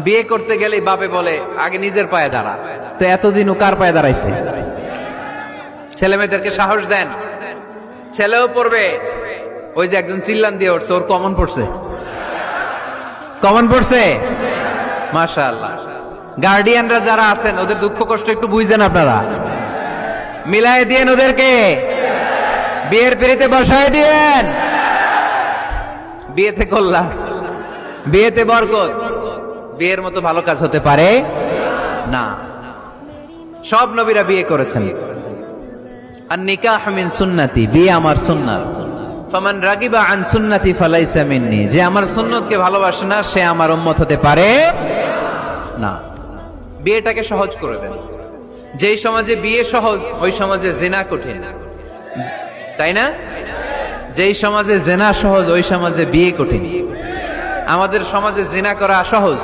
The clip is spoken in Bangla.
বিয়ে করতে গেলেই বাপে বলে আগে নিজের পায়ে দাঁড়া। তো এতদিন ও কার পায়ে দাঁড়াইছে? ছেলে মেয়েদেরকে সাহস দেন, ছেলেও পড়বে। ওই যে একজন চিল্লান দিয়ে উঠছে, ওর কমন পড়ছে, কমন পড়ছে, মাশাআল্লাহ। গার্ডিয়ানরা যারা আছেন ওদের দুঃখ কষ্ট একটু বুঝছেন আপনারা, মিলাই দিয়েন ওদেরকে, বিয়ের পিড়িতে বসায় দিয়েন। বিয়েতে কল্যাণ, বিয়েতে বরকত, বিয়ের মতো ভালো কাজ হতে পারে না। সব নবীরা বিয়ে করেছেন। আর নিকাহ মিন সুন্নতি, বিয়ে আমার সুন্নাত। ফামান রাগিবা আন সুন্নতি ফালাইসা মিন্নি, যে আমার সুন্নতকে ভালোবাসে না সে আমার উম্মত হতে পারে না। বিয়েটাকে সহজ করে দেন। যেই সমাজে বিয়ে সহজ ওই সমাজে জিনা কঠিন, তাই না? যেই সমাজে জিনা সহজ ওই সমাজে বিয়ে কঠিন। আমাদের সমাজে জিনা করা সহজ,